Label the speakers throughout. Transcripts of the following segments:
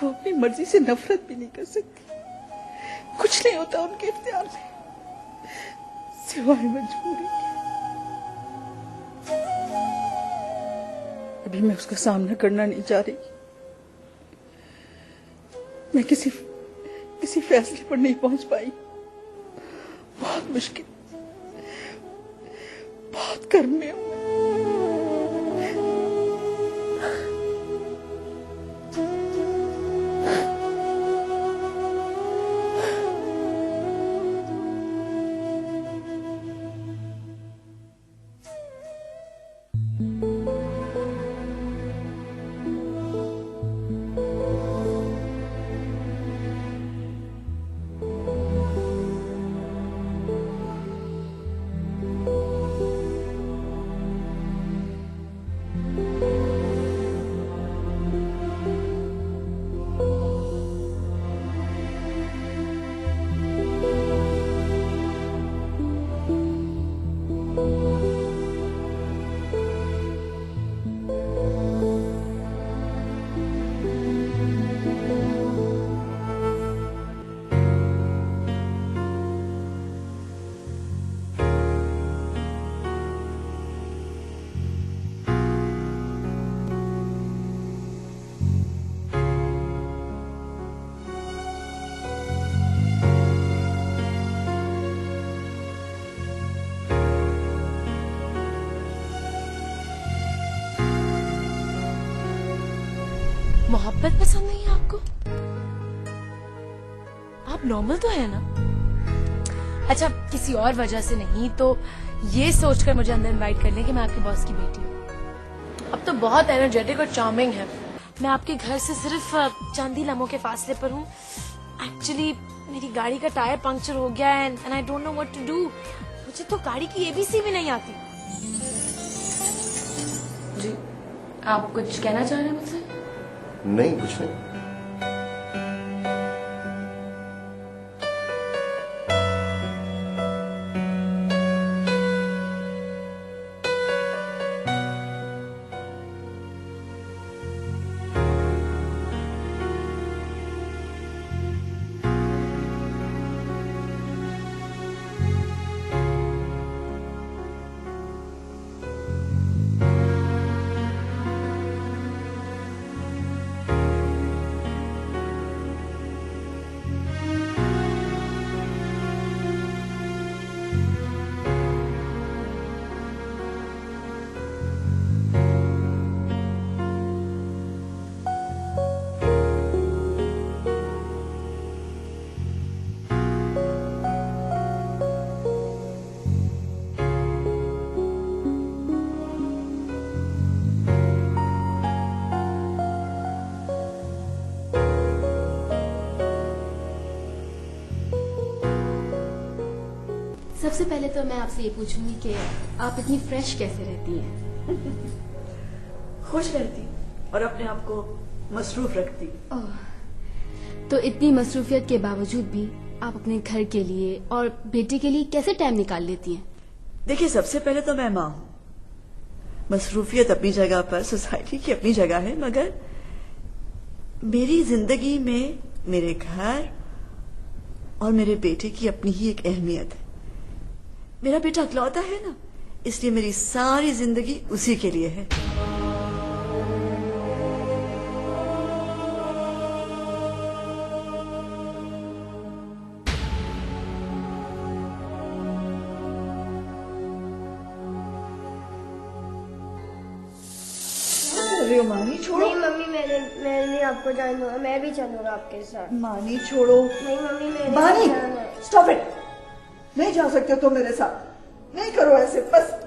Speaker 1: वो अपनी मर्जी से नफरत भी नहीं कर सकती। कुछ नहीं होता उनके इख्तियार में सिवाय मजबूरी के। अभी मैं उसका सामना करना नहीं चाह रही। मैं किसी फैसले पर नहीं पहुंच पाई। बहुत मुश्किल, बहुत कर्म में हूं।
Speaker 2: मोहब्बत पसंद नहीं है आपको? आप नॉर्मल तो है ना? अच्छा, किसी और वजह से नहीं तो ये सोचकर मुझे अंदर इनवाइट कर लें कि मैं आपके बॉस की बेटी हूँ। अब तो बहुत एनर्जेटिक और चार्मिंग है। मैं आपके घर से सिर्फ चंद ही लम्हों के फासले पर हूँ। एक्चुअली मेरी गाड़ी का टायर पंक्चर हो गया है and I don't know what to do. मुझे तो गाड़ी की एबीसी भी नहीं आती। जी, आप कुछ कहना चाह रहे हैं मुझसे?
Speaker 3: नहीं, कुछ नहीं।
Speaker 4: सबसे पहले तो मैं आपसे ये पूछूंगी कि आप इतनी फ्रेश कैसे रहती हैं?
Speaker 1: खुश रहती और अपने आप को मसरूफ रखती।
Speaker 4: तो इतनी मसरूफियत के बावजूद भी आप अपने घर के लिए और बेटे के लिए कैसे टाइम निकाल लेती हैं?
Speaker 1: देखिए, सबसे पहले तो मैं माँ हूँ। मसरूफियत अपनी जगह पर, सोसाइटी की अपनी जगह है, मगर मेरी जिंदगी में मेरे घर और मेरे बेटे की अपनी ही एक अहमियत है। मेरा बेटा इकलौता है ना, इसलिए मेरी सारी जिंदगी उसी के लिए है। मानी छोड़ो।
Speaker 5: नहीं मम्मी, मैं नहीं आपको जाने दूंगा। मैं भी चलूंगा आपके साथ।
Speaker 1: मानी छोड़ो।
Speaker 5: नहीं मम्मी, मेरे
Speaker 1: मानी,
Speaker 5: साथ जाना है।
Speaker 1: Stop it. नहीं जा सकते हो तुम मेरे साथ। नहीं करो ऐसे, बस।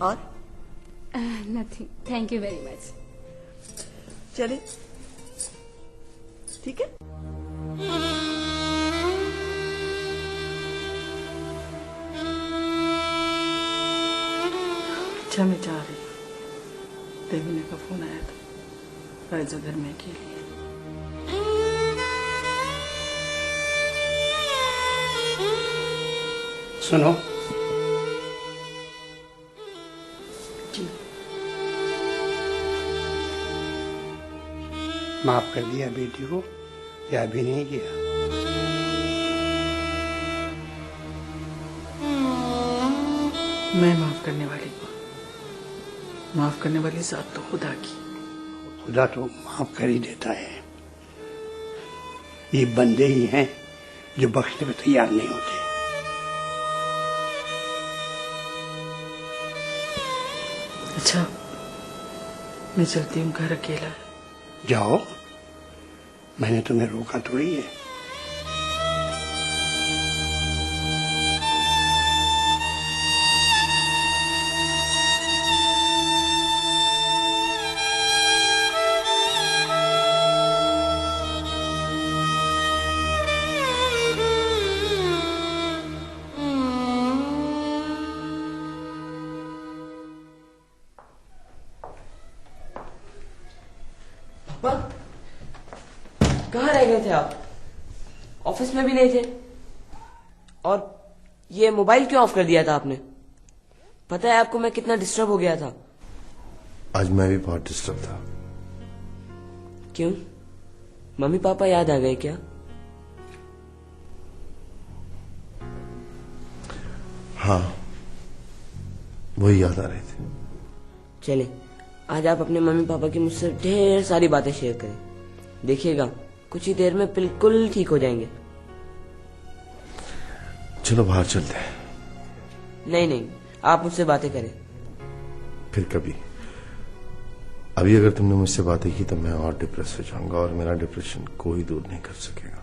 Speaker 1: और
Speaker 4: nothing, thank you very much.
Speaker 1: चले, ठीक है। अच्छा, मैं जा रही हूँ। देवीना का फोन आया था राइजो घर में के लिए।
Speaker 6: सुनो,
Speaker 1: जी,
Speaker 6: माफ कर दिया बेटी को या अभी नहीं किया?
Speaker 1: मैं माफ करने वाली को, माफ करने वाली जात तो खुदा की।
Speaker 6: खुदा तो माफ कर ही देता है, ये बंदे ही हैं जो बख्शने में तैयार नहीं होते।
Speaker 1: अच्छा, मैं चलती हूँ घर अकेला।
Speaker 6: जाओ, मैंने तुम्हें रोका थोड़ी है।
Speaker 7: कहाँ रह गए थे आप? ऑफिस में भी नहीं थे। और ये मोबाइल क्यों ऑफ कर दिया था आपने? पता है आपको मैं कितना डिस्टर्ब हो गया था?
Speaker 3: आज मैं भी बहुत डिस्टर्ब था।
Speaker 7: क्यों? मम्मी पापा याद आ गए क्या?
Speaker 3: हाँ, वही याद आ रहे थे।
Speaker 7: चले, आज आप अपने मम्मी पापा की मुझसे ढेर सारी बातें शेयर करें। देखिएगा कुछ ही देर में बिल्कुल ठीक हो जाएंगे।
Speaker 3: चलो बाहर चलते हैं।
Speaker 7: नहीं नहीं, आप मुझसे बातें करें।
Speaker 3: फिर कभी। अभी अगर तुमने मुझसे बातें की तो मैं और डिप्रेस हो जाऊंगा और मेरा डिप्रेशन कोई दूर नहीं कर सकेगा।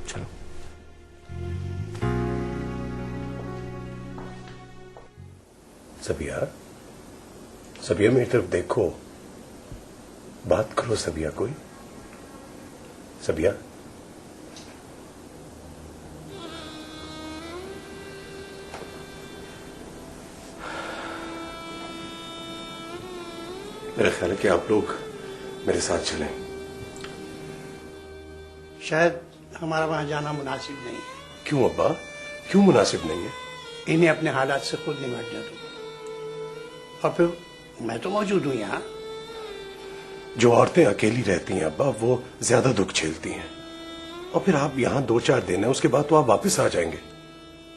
Speaker 3: चलो।
Speaker 8: सबिया, सबिया मेरी तरफ देखो, बात करो सबिया। कोई सबिया, मेरा ख्याल है कि आप लोग मेरे साथ चलें।
Speaker 6: शायद हमारा वहां जाना मुनासिब नहीं है।
Speaker 8: क्यों अब्बा, क्यों मुनासिब नहीं है?
Speaker 6: इन्हें अपने हालात से खुद निपट जा तुम, और फिर मैं तो मौजूद हूं यहाँ।
Speaker 8: जो औरतें अकेली रहती हैं अब्बा, वो ज्यादा दुख झेलती हैं। और फिर आप यहाँ 2-4 दिन है, उसके बाद तो आप वापस आ जाएंगे।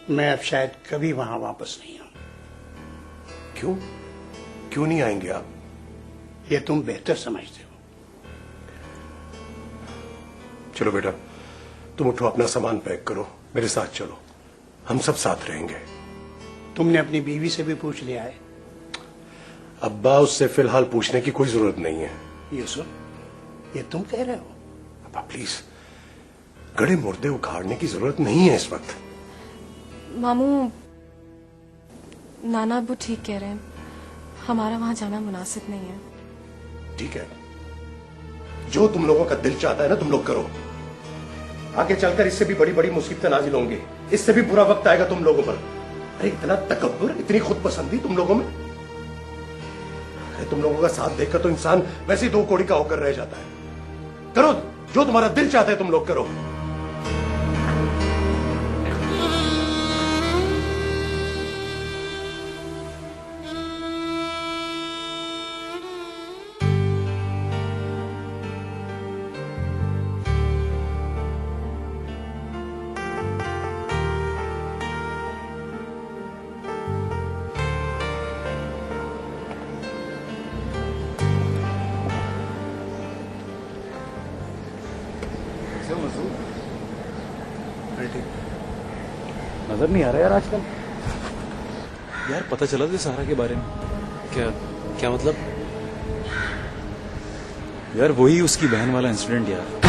Speaker 6: मैं अब शायद कभी वहां वापस नहीं आऊं।
Speaker 8: क्यों, क्यों नहीं आएंगे आप?
Speaker 6: ये तुम बेहतर समझते हो।
Speaker 8: चलो बेटा, तुम उठो, अपना सामान पैक करो, मेरे साथ चलो, हम सब साथ रहेंगे।
Speaker 6: तुमने अपनी बीवी से भी पूछ लिया है?
Speaker 8: अब्बा, उससे फिलहाल पूछने की कोई जरूरत नहीं है।
Speaker 6: यूसुफ, ये तुम कह रहे हो?
Speaker 8: अब्बा प्लीज, गड़े मुर्दे उखाड़ने की जरूरत नहीं है इस वक्त।
Speaker 2: मामू, नाना अब्बू ठीक कह रहे हैं, हमारा वहां जाना मुनासिब नहीं है।
Speaker 8: ठीक है, जो तुम लोगों का दिल चाहता है ना तुम लोग करो। आगे चलकर इससे भी बड़ी बड़ी मुसीबतें नाजिल होंगी, इससे भी बुरा वक्त आएगा तुम लोगों पर। अरे इतना तकब्बुर, इतनी खुद पसंदी तुम लोगों में। अरे तुम लोगों का साथ देखकर तो इंसान वैसे ही 2 कौड़ी का होकर रह जाता है। करो जो तुम्हारा दिल चाहता है, तुम लोग करो।
Speaker 9: नजर नहीं आ रहा यार आजकल। यार पता चला था सहारा के बारे में?
Speaker 10: क्या क्या मतलब?
Speaker 9: यार वही उसकी बहन वाला इंसिडेंट यार।